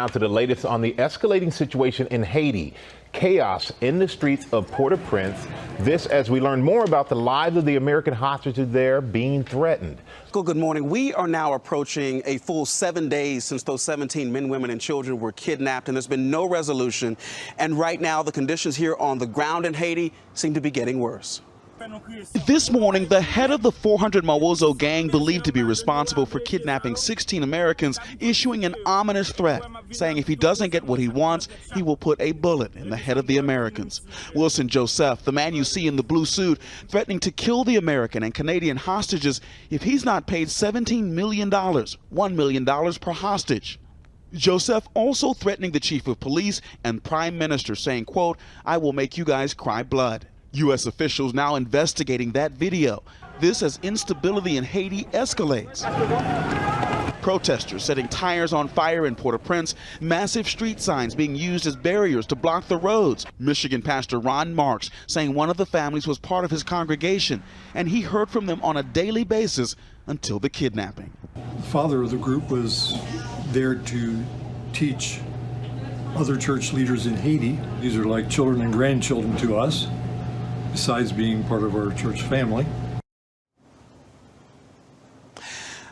now to the latest on the escalating situation in Haiti. Chaos in the streets of Port-au-Prince. This as we learn more about the lives of the American hostages there being threatened. Good morning. We are now approaching a full 7 days since those 17 men, women, and children were kidnapped, and there's been no resolution. And right now, the conditions here on the ground in Haiti seem to be getting worse. This morning, the head of the 400 Mawozo gang believed to be responsible for kidnapping 16 Americans, issuing an ominous threat, saying if he doesn't get what he wants, he will put a bullet in the head of the Americans. Wilson Joseph, the man you see in the blue suit, threatening to kill the American and Canadian hostages if he's not paid $17 million, $1 million per hostage. Joseph also threatening the chief of police and prime minister, saying, quote, "I will make you guys cry blood." U.S. officials now investigating that video. This as instability in Haiti escalates. Protesters setting tires on fire in Port-au-Prince, massive street signs being used as barriers to block the roads. Michigan pastor Ron Marks saying one of the families was part of his congregation, and he heard from them on a daily basis until the kidnapping. The father of the group was there to teach other church leaders in Haiti. These are like children and grandchildren to us, besides being part of our church family.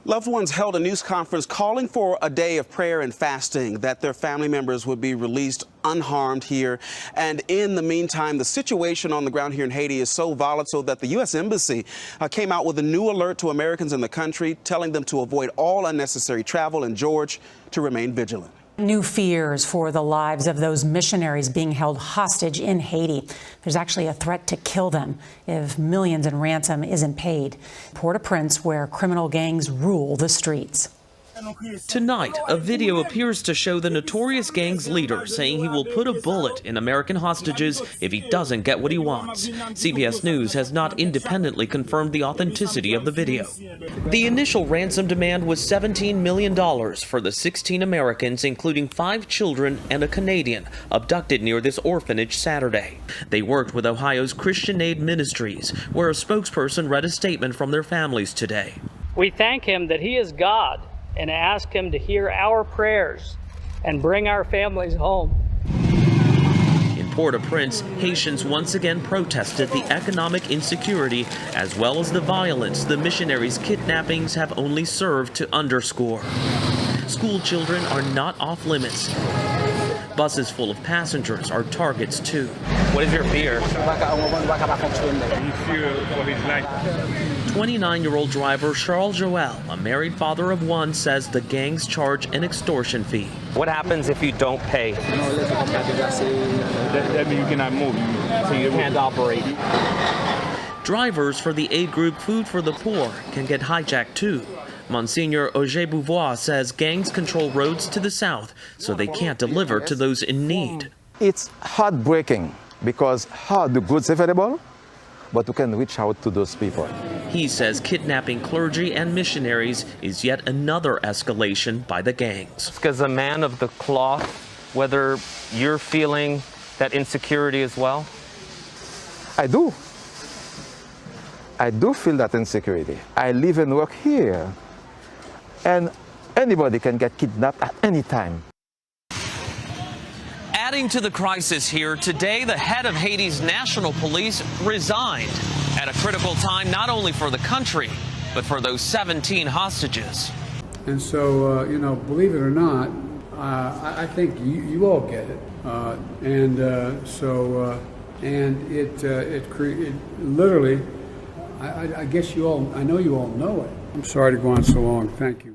Loved ones held a news conference calling for a day of prayer and fasting, that their family members would be released unharmed here. And in the meantime, the situation on the ground here in Haiti is so volatile that the U.S. Embassy came out with a new alert to Americans in the country, telling them to avoid all unnecessary travel and, George, to remain vigilant. New fears for the lives of those missionaries being held hostage in Haiti. There's actually a threat to kill them if millions in ransom isn't paid. Port-au-Prince, where criminal gangs rule the streets. Tonight, a video appears to show the notorious gang's leader saying he will put a bullet in American hostages if he doesn't get what he wants. CBS News has not independently confirmed the authenticity of the video. The initial ransom demand was $17 million for the 16 Americans, including 5 children and a Canadian, abducted near this orphanage Saturday. They worked with Ohio's Christian Aid Ministries, where a spokesperson read a statement from their families today. We thank him that he is God, and ask him to hear our prayers and bring our families home. In Port-au-Prince, Haitians once again protested the economic insecurity as well as the violence the missionaries' kidnappings have only served to underscore. School children are not off limits. Buses full of passengers are targets too. What is your fear? He fears for his life. 29-year-old driver Charles Joel, a married father of 1, says the gangs charge an extortion fee. What happens if you don't pay? That means you cannot move, so you can't operate. Drivers for the aid group Food for the Poor can get hijacked too. Monsignor Auger Beauvoir says gangs control roads to the south so they can't deliver to those in need. It's heartbreaking because the goods available, but we can reach out to those people. He says kidnapping clergy and missionaries is yet another escalation by the gangs. As a man of the cloth, whether you're feeling that insecurity as well? I do. I do feel that insecurity. I live and work here, and anybody can get kidnapped at any time. Adding to the crisis here, today the head of Haiti's national police resigned at a critical time not only for the country, but for those 17 hostages. And so, believe it or not, I think you all get it. And it literally, I guess you all, I know you all know it. I'm sorry to go on so long. Thank you.